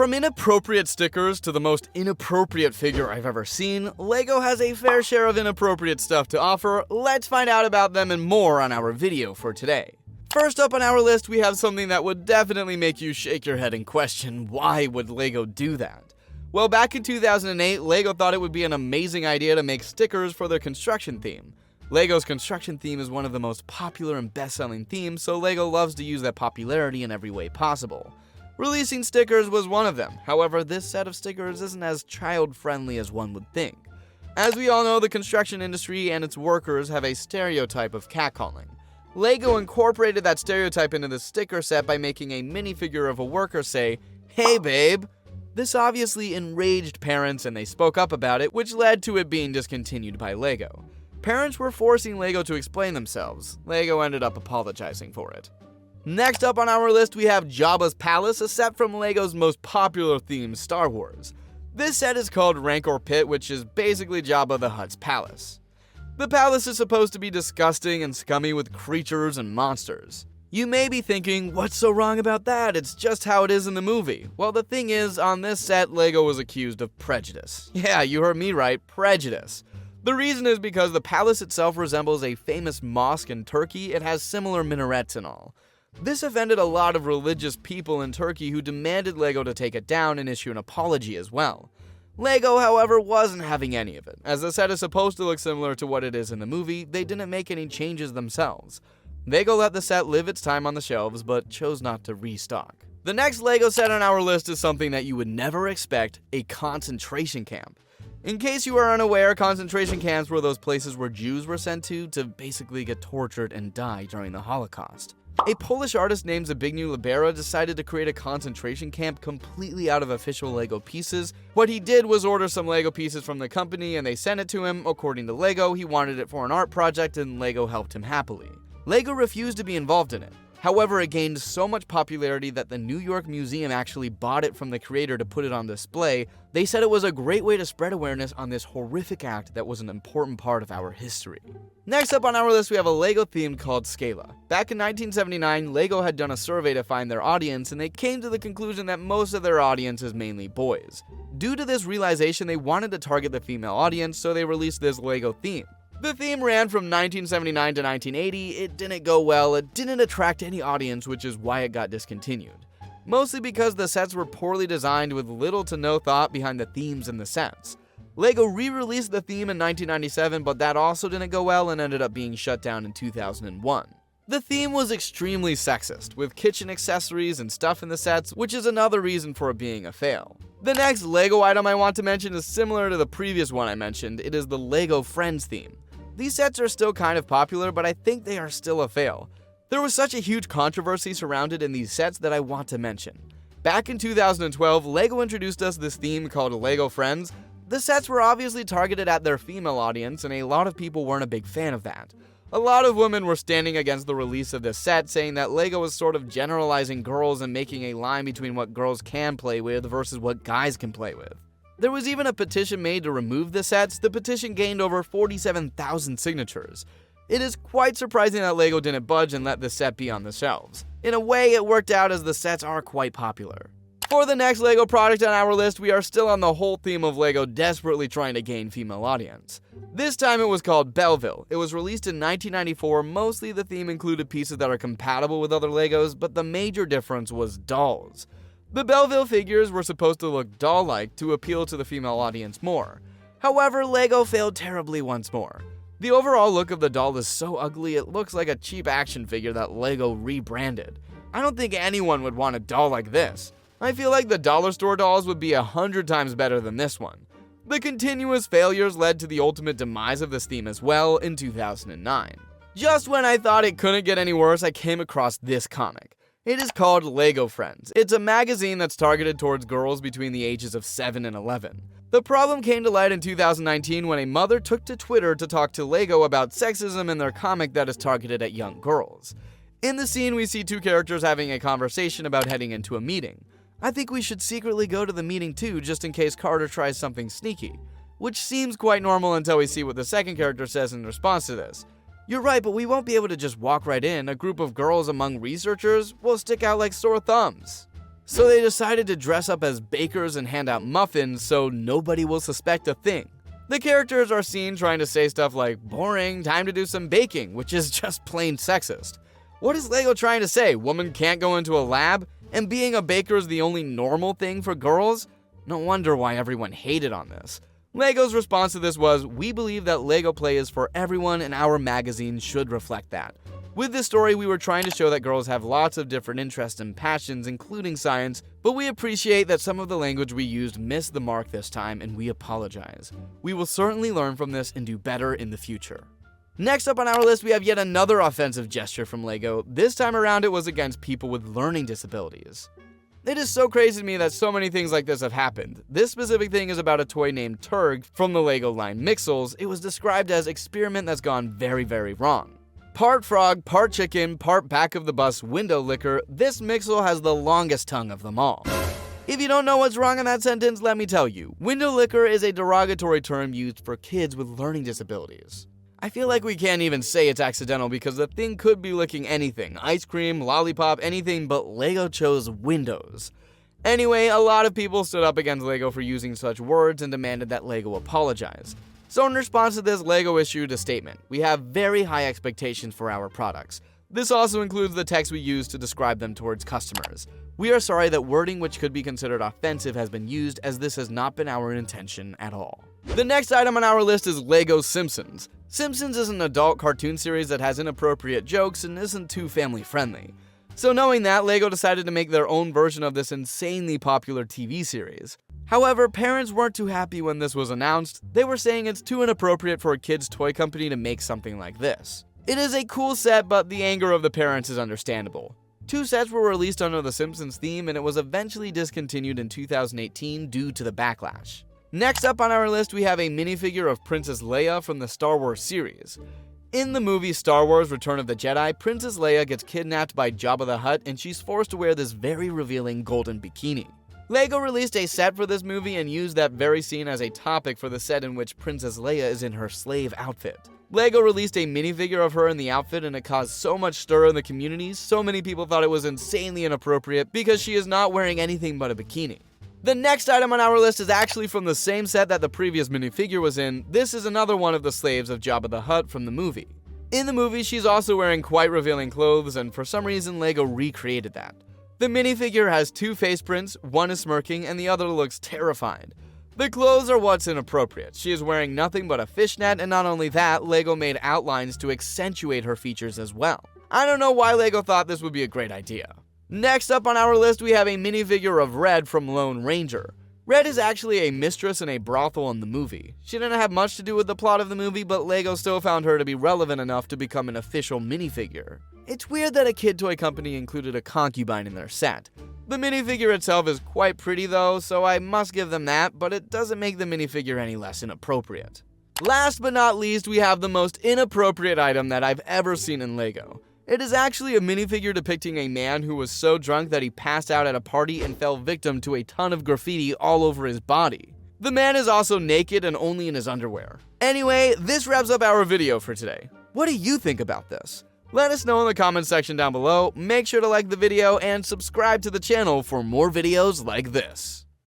From inappropriate stickers to the most inappropriate figure I've ever seen, LEGO has a fair share of inappropriate stuff to offer. Let's find out about them and more on our video for today. First up on our list, we have something that would definitely make you shake your head and question, why would LEGO do that? Well, back in 2008, LEGO thought it would be an amazing idea to make stickers for their construction theme. LEGO's construction theme is one of the most popular and best-selling themes, so LEGO loves to use that popularity in every way possible. Releasing stickers was one of them. However, this set of stickers isn't as child-friendly as one would think. As we all know, the construction industry and its workers have a stereotype of catcalling. LEGO incorporated that stereotype into the sticker set by making a minifigure of a worker say, "Hey babe." This obviously enraged parents and they spoke up about it, which led to it being discontinued by LEGO. Parents were forcing LEGO to explain themselves. LEGO ended up apologizing for it. Next up on our list, we have Jabba's Palace, a set from LEGO's most popular theme, Star Wars. This set is called Rancor Pit, which is basically Jabba the Hutt's palace. The palace is supposed to be disgusting and scummy with creatures and monsters. You may be thinking, what's so wrong about that? It's just how it is in the movie. Well, the thing is, on this set, LEGO was accused of prejudice. Yeah, you heard me right, prejudice. The reason is because the palace itself resembles a famous mosque in Turkey. It has similar minarets and all. This offended a lot of religious people in Turkey who demanded LEGO to take it down and issue an apology as well. LEGO, however, wasn't having any of it. As the set is supposed to look similar to what it is in the movie, they didn't make any changes themselves. LEGO let the set live its time on the shelves, but chose not to restock. The next LEGO set on our list is something that you would never expect, a concentration camp. In case you are unaware, concentration camps were those places where Jews were sent to basically get tortured and die during the Holocaust. A Polish artist named Zbigniew Libera decided to create a concentration camp completely out of official LEGO pieces. What he did was order some LEGO pieces from the company and they sent it to him. According to LEGO, he wanted it for an art project and LEGO helped him happily. LEGO refused to be involved in it. However, it gained so much popularity that the New York Museum actually bought it from the creator to put it on display. They said it was a great way to spread awareness on this horrific act that was an important part of our history. Next up on our list, we have a LEGO theme called Scala. Back in 1979, LEGO had done a survey to find their audience, and they came to the conclusion that most of their audience is mainly boys. Due to this realization, they wanted to target the female audience, so they released this LEGO theme. The theme ran from 1979 to 1980, it didn't go well, it didn't attract any audience, which is why it got discontinued. Mostly because the sets were poorly designed with little to no thought behind the themes in the sets. LEGO re-released the theme in 1997, but that also didn't go well and ended up being shut down in 2001. The theme was extremely sexist, with kitchen accessories and stuff in the sets, which is another reason for it being a fail. The next LEGO item I want to mention is similar to the previous one I mentioned. It is the LEGO Friends theme. These sets are still kind of popular, but I think they are still a fail. There was such a huge controversy surrounded in these sets that I want to mention. Back in 2012, LEGO introduced us this theme called LEGO Friends. The sets were obviously targeted at their female audience, and a lot of people weren't a big fan of that. A lot of women were standing against the release of this set, saying that LEGO was sort of generalizing girls and making a line between what girls can play with versus what guys can play with. There was even a petition made to remove the sets. The petition gained over 47,000 signatures. It is quite surprising that LEGO didn't budge and let the set be on the shelves. In a way, it worked out as the sets are quite popular. For the next LEGO product on our list, we are still on the whole theme of LEGO desperately trying to gain female audience. This time it was called Belleville. It was released in 1994. Mostly the theme included pieces that are compatible with other LEGOs, but the major difference was dolls. The Belleville figures were supposed to look doll-like to appeal to the female audience more. However, LEGO failed terribly once more. The overall look of the doll is so ugly it looks like a cheap action figure that LEGO rebranded. I don't think anyone would want a doll like this. I feel like the dollar store dolls would be 100 times better than this one. The continuous failures led to the ultimate demise of this theme as well in 2009. Just when I thought it couldn't get any worse, I came across this comic. It is called LEGO Friends. It's a magazine that's targeted towards girls between the ages of 7 and 11. The problem came to light in 2019 when a mother took to Twitter to talk to LEGO about sexism in their comic that is targeted at young girls. In the scene, we see two characters having a conversation about heading into a meeting. I think we should secretly go to the meeting too, just in case Carter tries something sneaky. Which seems quite normal until we see what the second character says in response to this. You're right, but we won't be able to just walk right in. A group of girls among researchers will stick out like sore thumbs. So they decided to dress up as bakers and hand out muffins so nobody will suspect a thing. The characters are seen trying to say stuff like, boring, time to do some baking, which is just plain sexist. What is LEGO trying to say? Women can't go into a lab? And being a baker is the only normal thing for girls? No wonder why everyone hated on this. LEGO's response to this was, we believe that LEGO play is for everyone and our magazine should reflect that. With this story, we were trying to show that girls have lots of different interests and passions, including science, but we appreciate that some of the language we used missed the mark this time, and we apologize. We will certainly learn from this and do better in the future. Next up on our list, we have yet another offensive gesture from LEGO. This time around, it was against people with learning disabilities. It is so crazy to me that so many things like this have happened. This specific thing is about a toy named Turg from the LEGO line Mixels. It was described as experiment that's gone very, very wrong. Part frog, part chicken, part back of the bus window licker, this Mixel has the longest tongue of them all. If you don't know what's wrong in that sentence, let me tell you. Window licker is a derogatory term used for kids with learning disabilities. I feel like we can't even say it's accidental because the thing could be licking anything, ice cream, lollipop, anything, but LEGO chose windows. Anyway, a lot of people stood up against LEGO for using such words and demanded that LEGO apologize. So in response to this, LEGO issued a statement. We have very high expectations for our products. This also includes the text we use to describe them towards customers. We are sorry that wording which could be considered offensive has been used, as this has not been our intention at all. The next item on our list is LEGO Simpsons. Simpsons is an adult cartoon series that has inappropriate jokes and isn't too family friendly. So knowing that, LEGO decided to make their own version of this insanely popular TV series. However, parents weren't too happy when this was announced. They were saying it's too inappropriate for a kid's toy company to make something like this. It is a cool set, but the anger of the parents is understandable. 2 sets were released under the Simpsons theme, and it was eventually discontinued in 2018 due to the backlash. Next up on our list, we have a minifigure of Princess Leia from the Star Wars series. In the movie Star Wars Return of the Jedi, Princess Leia gets kidnapped by Jabba the Hutt, and she's forced to wear this very revealing golden bikini. LEGO released a set for this movie and used that very scene as a topic for the set in which Princess Leia is in her slave outfit. LEGO released a minifigure of her in the outfit, and it caused so much stir in the community, so many people thought it was insanely inappropriate because she is not wearing anything but a bikini. The next item on our list is actually from the same set that the previous minifigure was in. This is another one of the slaves of Jabba the Hutt from the movie. In the movie, she's also wearing quite revealing clothes, and for some reason LEGO recreated that. The minifigure has 2 face prints, one is smirking and the other looks terrified. The clothes are what's inappropriate. She is wearing nothing but a fishnet, and not only that, LEGO made outlines to accentuate her features as well. I don't know why LEGO thought this would be a great idea. Next up on our list, we have a minifigure of Red from Lone Ranger. Red is actually a mistress in a brothel in the movie. She didn't have much to do with the plot of the movie, but LEGO still found her to be relevant enough to become an official minifigure. It's weird that a kid toy company included a concubine in their set. The minifigure itself is quite pretty though, so I must give them that, but it doesn't make the minifigure any less inappropriate. Last but not least, we have the most inappropriate item that I've ever seen in LEGO. It is actually a minifigure depicting a man who was so drunk that he passed out at a party and fell victim to a ton of graffiti all over his body. The man is also naked and only in his underwear. Anyway, this wraps up our video for today. What do you think about this? Let us know in the comments section down below. Make sure to like the video and subscribe to the channel for more videos like this.